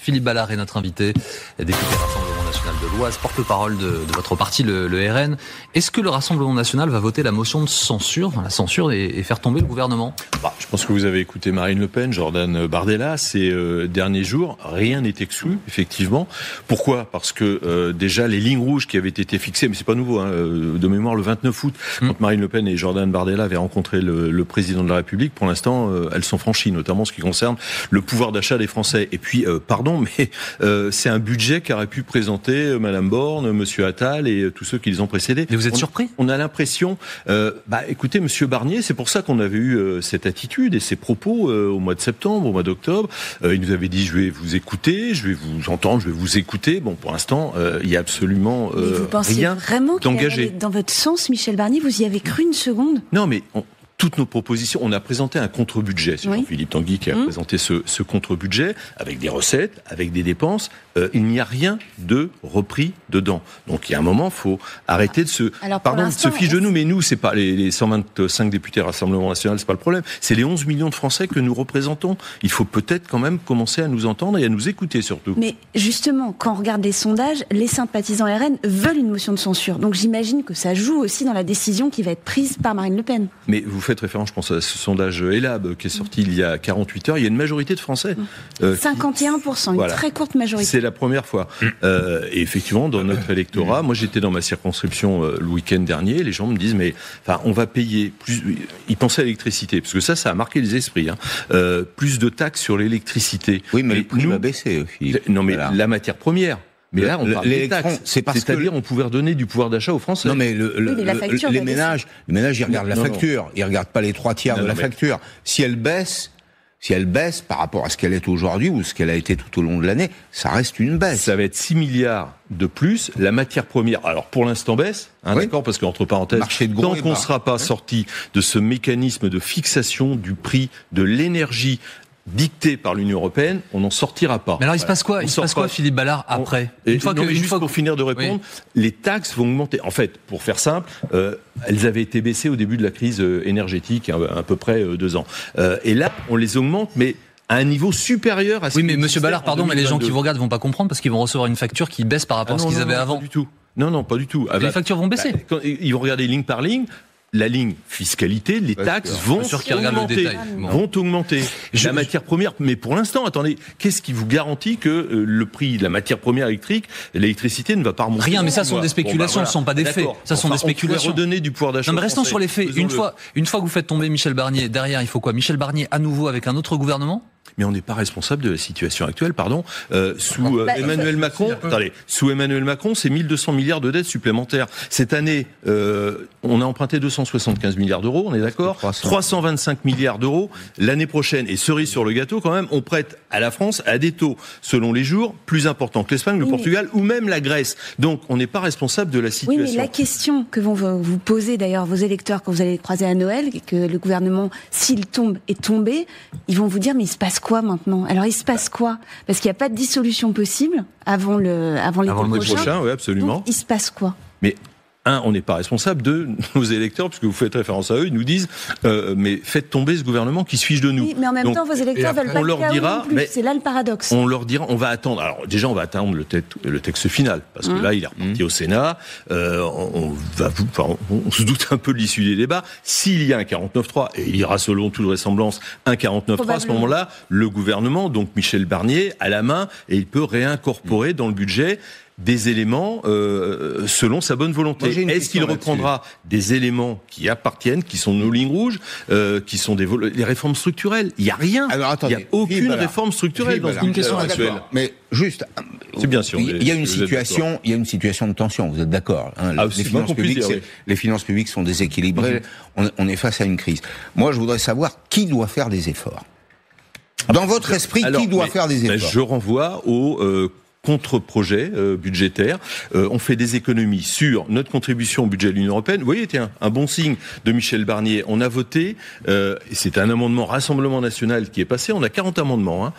Philippe Ballard est notre invité, député Rassemblement National de l'Oise, porte-parole de votre parti, le RN. Est-ce que le Rassemblement National va voter la motion de censure, la censure et faire tomber le gouvernement ? Je pense que vous avez écouté Marine Le Pen, Jordan Bardella, ces derniers jours. Rien n'est exclu, effectivement. Pourquoi ? Parce que déjà, les lignes rouges qui avaient été fixées, mais c'est pas nouveau, de mémoire, le 29 août, quand Marine Le Pen et Jordan Bardella avaient rencontré le président de la République, pour l'instant, elles sont franchies, notamment en ce qui concerne le pouvoir d'achat des Français. Et puis, mais c'est un budget qu'aurait pu présenter Madame Borne, Monsieur Attal et tous ceux qui les ont précédés. Et vous êtes surpris ? On a l'impression, écoutez, Monsieur Barnier, c'est pour ça qu'on avait eu cette attitude et ces propos au mois de septembre, au mois d'octobre. Il nous avait dit, je vais vous écouter, je vais vous entendre, je vais vous écouter. Bon, pour l'instant, il y a absolument rien d'engagé. Vous pensiez vraiment qu'il allait dans votre sens, Michel Barnier ? Vous y avez cru une seconde ? Non, mais toutes nos propositions, on a présenté un contre-budget. C'est Jean-Philippe Tanguy qui a présenté ce contre-budget, avec des recettes, avec des dépenses. Il n'y a rien de repris dedans. Donc, il y a un moment, il faut arrêter de se fiche de nous. Mais nous, c'est pas les 125 députés Rassemblement National, c'est pas le problème. C'est les 11 millions de Français que nous représentons. Il faut peut-être quand même commencer à nous entendre et à nous écouter surtout. Mais justement, quand on regarde les sondages, les sympathisants RN veulent une motion de censure. Donc, j'imagine que ça joue aussi dans la décision qui va être prise par Marine Le Pen. Mais vous faites référence, je pense, à ce sondage ELAB qui est sorti il y a 48 heures. Il y a une majorité de Français. 51%, une très courte majorité. C'est la première fois. Et effectivement, dans notre électorat, moi j'étais dans ma circonscription le week-end dernier, les gens me disent, on va payer plus... Ils pensaient à l'électricité, parce que ça a marqué les esprits. Plus de taxes sur l'électricité. Oui, mais le prix va baisser, Philippe. Non, mais la matière première... Mais là, on parle des taxes. C'est-à-dire, on pouvait redonner du pouvoir d'achat aux Français. Non, mais les ménages, ils regardent la facture. Ils regardent pas les 3/4 de la facture. Si elle baisse par rapport à ce qu'elle est aujourd'hui ou ce qu'elle a été tout au long de l'année, ça reste une baisse. Ça va être 6 milliards de plus. La matière première, alors pour l'instant baisse, d'accord, parce qu'entre parenthèses, tant qu'on ne sera pas sorti de ce mécanisme de fixation du prix de l'énergie dicté par l'Union européenne, on n'en sortira pas. Mais alors il se passe quoi ? Philippe Ballard, après ? Pour finir de répondre, les taxes vont augmenter. En fait, pour faire simple, elles avaient été baissées au début de la crise énergétique, à peu près 2 ans. Et là, on les augmente, mais à un niveau supérieur à ce mais Monsieur Ballard, pardon, mais les gens qui vous regardent vont pas comprendre parce qu'ils vont recevoir une facture qui baisse par rapport à ce qu'ils avaient avant. Pas du tout. Non, pas du tout. Les factures vont baisser. Ils vont regarder ligne par ligne. La ligne fiscalité, les taxes vont augmenter. La matière première, mais pour l'instant, attendez, qu'est-ce qui vous garantit que le prix de la matière première électrique, l'électricité ne va pas remonter ? Rien, mais ça sont des spéculations, ce ne sont pas des faits. Ça sont des spéculations. On pourrait redonner du pouvoir d'achat. Non, mais restons sur les faits. Une fois que vous faites tomber Michel Barnier, derrière, il faut quoi ? Michel Barnier à nouveau avec un autre gouvernement ? Mais on n'est pas responsable de la situation actuelle, Sous Emmanuel Macron, c'est 1200 milliards de dettes supplémentaires. Cette année, on a emprunté 275 milliards d'euros, on est d'accord ? 325 milliards d'euros l'année prochaine. Et cerise sur le gâteau, quand même, on prête à la France à des taux, selon les jours, plus importants que l'Espagne, le Portugal ou même la Grèce. Donc, on n'est pas responsable de la situation. Oui, mais la question que vont vous poser d'ailleurs vos électeurs quand vous allez les croiser à Noël, que le gouvernement, s'il tombe, est tombé, ils vont vous dire, mais il se passe quoi maintenant ? Alors il se passe quoi ? Parce qu'il n'y a pas de dissolution possible avant l'été prochain. Oui, absolument. Donc, il se passe quoi ? Mais on n'est pas responsable de nos électeurs, puisque vous faites référence à eux, ils nous disent mais faites tomber ce gouvernement qui se fiche de nous. Oui, mais en même temps, vos électeurs veulent pas le chaos non plus. C'est là le paradoxe. On leur dira, on va attendre. Alors déjà, on va attendre le texte final, parce que là, il est reparti au Sénat. On se doute un peu de l'issue des débats. S'il y a un 49.3, et il y aura selon toute vraisemblance un 49.3, à ce moment-là, le gouvernement, donc Michel Barnier, a la main, et il peut réincorporer dans le budget des éléments selon sa bonne volonté. Est-ce qu'il reprendra des éléments qui appartiennent, qui sont nos lignes rouges, qui sont les réformes structurelles ? Il n'y a rien. Alors, attendez, il n'y a aucune réforme structurelle dans une question actuelle. Mais juste, c'est bien sûr. Il y a une situation de tension. Vous êtes d'accord, les finances publiques sont déséquilibrées. On est face à une crise. Moi, je voudrais savoir qui doit faire des efforts. Dans votre esprit, qui doit faire des efforts ? Je renvoie au contre-projet budgétaire. On fait des économies sur notre contribution au budget de l'Union européenne. Vous voyez, tiens, un bon signe de Michel Barnier. On a voté, et c'est un amendement Rassemblement National qui est passé. On a 40 amendements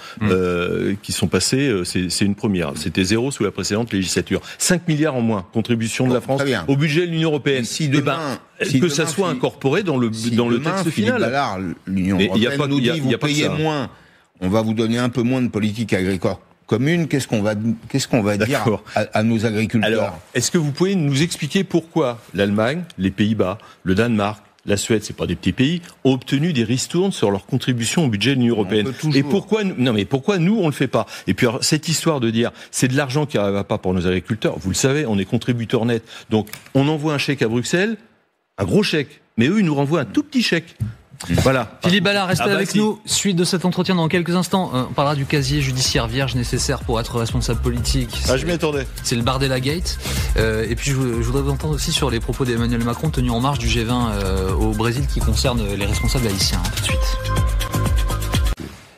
qui sont passés. C'est une première. C'était 0 sous la précédente législature. 5 milliards en moins, contribution de la France au budget de l'Union européenne. Que ça soit incorporé dans le texte final. Ballard, l'Union européenne nous dit vous payez moins, on va vous donner un peu moins de politique agricole commune, qu'est-ce qu'on va dire à nos agriculteurs? Alors, est-ce que vous pouvez nous expliquer pourquoi l'Allemagne, les Pays-Bas, le Danemark, la Suède, c'est pas des petits pays, ont obtenu des ristournes sur leur contribution au budget de l'Union européenne. Et pourquoi nous on le fait pas? Et puis alors, cette histoire de dire c'est de l'argent qui n'arrive pas pour nos agriculteurs, vous le savez, on est contributeur net. Donc on envoie un chèque à Bruxelles, un gros chèque, mais eux ils nous renvoient un tout petit chèque. Voilà. Philippe Ballard, restez avec nous. Suite de cet entretien dans quelques instants. On parlera du casier judiciaire vierge nécessaire pour être responsable politique. Je m'y attendais. C'est le Bardella Gate. Et puis je voudrais vous entendre aussi sur les propos d'Emmanuel Macron tenus en marge du G20 au Brésil qui concernent les responsables haïtiens. Tout de suite.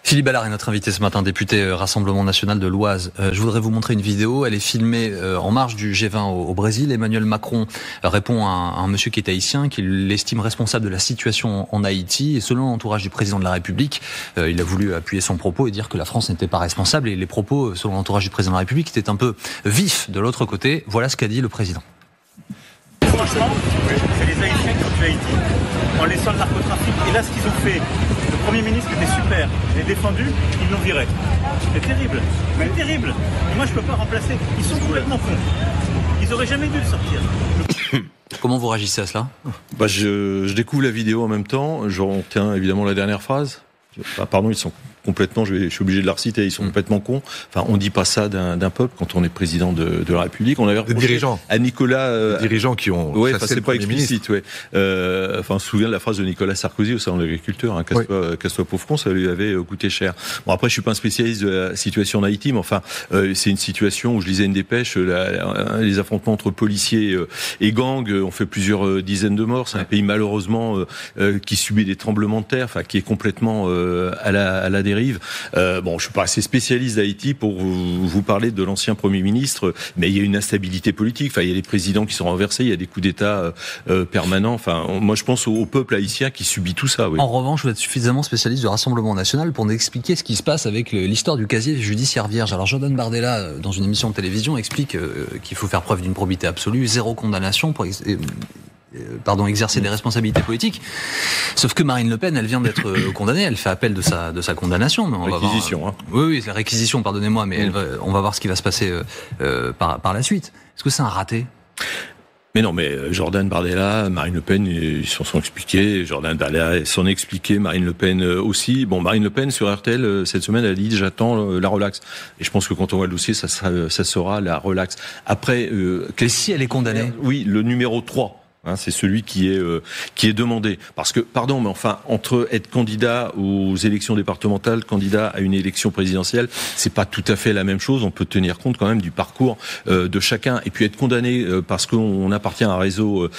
Philippe Ballard est notre invité ce matin, député Rassemblement National de l'Oise. Je voudrais vous montrer une vidéo. Elle est filmée en marge du G20 au Brésil. Emmanuel Macron répond à un monsieur qui est haïtien, qu'il estime responsable de la situation en Haïti. Et selon l'entourage du président de la République, il a voulu appuyer son propos et dire que la France n'était pas responsable. Et les propos, selon l'entourage du président de la République, étaient un peu vifs de l'autre côté. Voilà ce qu'a dit le président. Franchement, c'est les Haïtiens qui ont tué Haïti en laissant le narcotrafic. Et là, ce qu'ils ont fait, le Premier ministre était super. Je l'ai défendu, ils l'ont viré. C'est terrible. C'est terrible. Et moi, je ne peux pas remplacer. Ils sont complètement cons. Ils n'auraient jamais dû le sortir. Comment vous réagissez à cela ? Je découvre la vidéo en même temps. Je retiens évidemment la dernière phrase. Pardon, ils sont complètement, je suis obligé de la reciter, ils sont complètement cons. Enfin, on dit pas ça d'un peuple quand on est président de la République. On avait des dirigeants. À Nicolas. Des dirigeants qui ont. Ouais, c'est pas explicite, ouais. On se souvient de la phrase de Nicolas Sarkozy au salon de l'agriculture, hein, casse-toi pauvre con, ça lui avait coûté cher. Bon, après, je suis pas un spécialiste de la situation en Haïti, mais enfin, c'est une situation où je lisais une dépêche, les affrontements entre policiers et gangs ont fait plusieurs dizaines de morts. C'est un pays malheureusement qui subit des tremblements de terre, enfin, qui est complètement à la dérive. Je suis pas assez spécialiste d'Haïti pour vous parler de l'ancien Premier ministre, mais il y a une instabilité politique. Enfin, il y a des présidents qui sont renversés, il y a des coups d'État permanents. Enfin, moi, je pense au peuple haïtien qui subit tout ça. Oui. En revanche, vous êtes suffisamment spécialiste du Rassemblement National pour nous expliquer ce qui se passe avec l'histoire du casier judiciaire vierge. Alors, Jordan Bardella, dans une émission de télévision, explique qu'il faut faire preuve d'une probité absolue, zéro condamnation pour exercer des responsabilités politiques. Sauf que Marine Le Pen, elle vient d'être condamnée, elle fait appel de sa condamnation. Mais réquisition. Oui, c'est la réquisition, pardonnez-moi, mais on va voir ce qui va se passer par la suite. Est-ce que c'est un raté ? Mais non, mais Jordan Bardella, Marine Le Pen, ils s'en sont expliqués. Jordan Bardella s'en est expliqué, Marine Le Pen aussi. Bon, Marine Le Pen, sur RTL, cette semaine, elle a dit « j'attends la relaxe ». Et je pense que quand on voit le dossier, ça sera la relaxe. Après... Et si elle est condamnée ? Oui, le numéro 3. C'est celui qui est demandé. Parce que, pardon, mais enfin, entre être candidat aux élections départementales, candidat à une élection présidentielle, c'est pas tout à fait la même chose. On peut tenir compte quand même du parcours de chacun. Et puis être condamné parce qu'on appartient à un réseau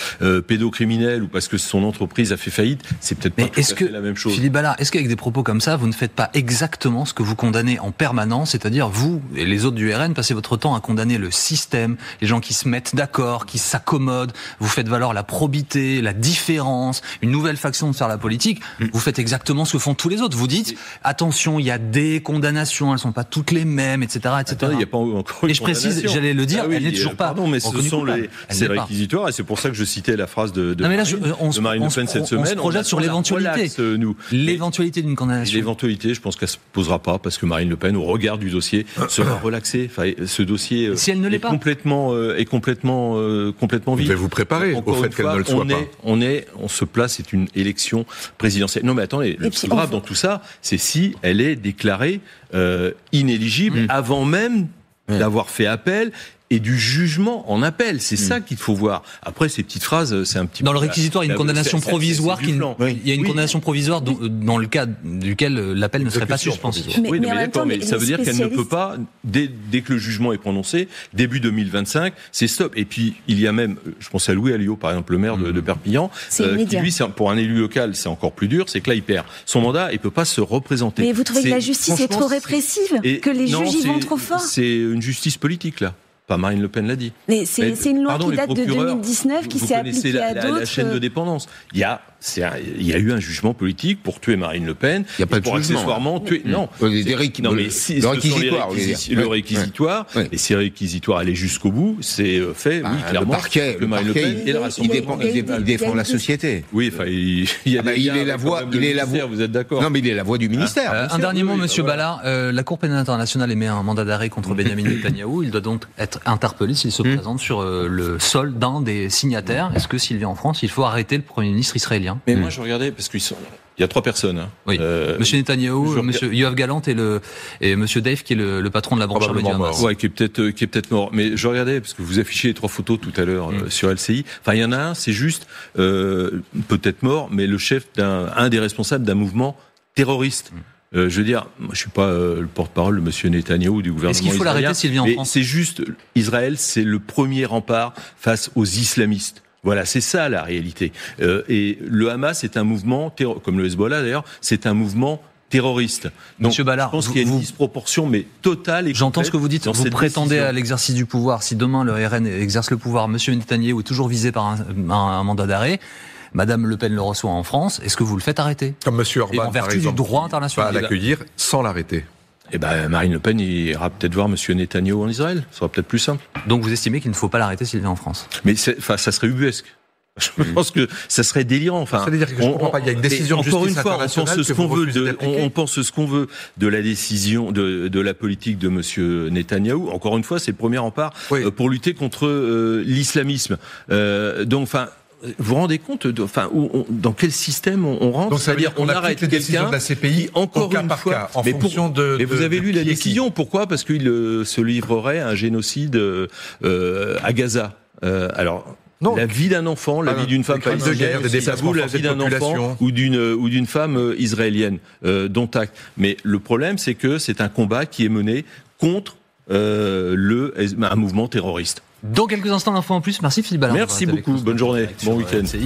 pédocriminel ou parce que son entreprise a fait faillite, c'est peut-être pas tout à fait la même chose. Philippe Ballard, est-ce qu'avec des propos comme ça, vous ne faites pas exactement ce que vous condamnez en permanence, c'est-à-dire vous et les autres du RN, passez votre temps à condamner le système, les gens qui se mettent d'accord, qui s'accommodent, vous faites valoir la probité, la différence, une nouvelle façon de faire la politique, vous faites exactement ce que font tous les autres. Vous dites, attention, il y a des condamnations, elles sont pas toutes les mêmes, etc., etc. Attendez, il n'y a pas encore une et je précise, j'allais le dire, elle n'est toujours pas. Pardon, mais ce sont c'est réquisitoire, et c'est pour ça que je citais la phrase de Marine Le Pen cette semaine. On se projette sur l'éventualité. L'éventualité d'une condamnation. L'éventualité, je pense qu'elle se posera pas, parce que Marine Le Pen, au regard du dossier, sera relaxée. Enfin, ce dossier si elle ne l'est pas. est complètement vide. Vous devez vous préparer au fait qu'elle ne le soit pas. On se place, c'est une élection présidentielle. Non, mais attendez, le plus grave dans tout ça, c'est si elle est déclarée inéligible avant même d'avoir fait appel et du jugement en appel. C'est ça qu'il faut voir. Après, ces petites phrases, c'est un petit peu... Dans le réquisitoire, il y a une condamnation provisoire il y a une condamnation provisoire dans le cas duquel l'appel ne serait pas suspendu. Oui, mais d'accord, mais ça veut dire qu'elle ne peut pas, dès que le jugement est prononcé, début 2025, c'est stop. Et puis, il y a même, je pense à Louis Alliot, par exemple, le maire de Perpignan, qui lui, pour un élu local, c'est encore plus dur, c'est que là, il perd son mandat, il peut pas se représenter. Mais vous trouvez que la justice est trop répressive, que les juges y vont trop fort ? C'est une justice politique, là. Pas Marine Le Pen l'a dit. Mais c'est une loi qui date de 2019 qui s'est appliquée à d'autres. La chaîne de dépendance. Il y a il y a eu un jugement politique pour tuer Marine Le Pen. Il n'y a pas de pour jugement. Accessoirement tuer. Non. Le réquisitoire. Et si le réquisitoire allait jusqu'au bout, c'est fait, clairement. Le parquet, et le Rassemblement. Il défend la société. Oui, enfin, il est la voix. Vous êtes d'accord? Non, mais il est la voix du ministère. Un dernier mot, Monsieur Ballard. La Cour pénale internationale émet un mandat d'arrêt contre Benjamin Netanyahou. Il doit donc être interpellé s'il se présente sur le sol d'un des signataires. Est-ce que s'il vient en France, il faut arrêter le Premier ministre israélien? Mais moi, je regardais parce qu'il y a 3 personnes. Hein. Oui. Monsieur Netanyahou, Monsieur Yoav Gallant et Monsieur Dave, qui est le patron de la branche armée du Hamas. Ouais, qui est peut-être mort. Mais je regardais parce que vous affichez les 3 photos tout à l'heure sur LCI. Enfin, il y en a un, c'est juste peut-être mort, mais le chef un des responsables d'un mouvement terroriste. Je veux dire, moi, je suis pas le porte-parole de Monsieur Netanyahou du gouvernement. Est-ce qu'il faut l'arrêter s'il vient en France? C'est juste, Israël, c'est le premier rempart face aux islamistes. Voilà, c'est ça la réalité. Et le Hamas est un mouvement, comme le Hezbollah d'ailleurs, c'est un mouvement terroriste. Donc, Monsieur Ballard, je pense qu'il y a une disproportion, mais totale. J'entends ce que vous dites. Vous prétendez à l'exercice du pouvoir. Si demain le RN exerce le pouvoir, Monsieur Netanyahou est toujours visé par un mandat d'arrêt. Madame Le Pen le reçoit en France. Est-ce que vous le faites arrêter? Comme Monsieur Orban, en vertu du droit international. Pas l'accueillir sans l'arrêter. Eh ben, Marine Le Pen ira peut-être voir Monsieur Netanyahou en Israël. Ça sera peut-être plus simple. Donc vous estimez qu'il ne faut pas l'arrêter s'il vient en France? Mais ça serait ubuesque. Je pense que ça serait délirant. Enfin, c'est-à-dire que je comprends pas. Il y a une décision de justice internationale. On pense ce qu'on veut de la décision de la politique de Monsieur Netanyahou. Encore une fois, c'est le premier rempart pour lutter contre l'islamisme. Donc, enfin. Vous vous rendez compte dans quel système on rentre? Donc, c'est-à-dire qu'on arrête quelqu'un de la CPI encore une fois, en fonction de. Mais vous avez lu la décision. Pourquoi? Parce qu'il se livrerait à un génocide à Gaza. Alors. Non. La vie d'un enfant, la vie d'une femme palestinienne, ça vaut la vie d'un enfant ou d'une femme israélienne, dont acte. Mais le problème, c'est que c'est un combat qui est mené contre un mouvement terroriste. Dans quelques instants, l'info en plus. Merci Philippe Ballard. Merci beaucoup. Bonne journée. Bon week-end.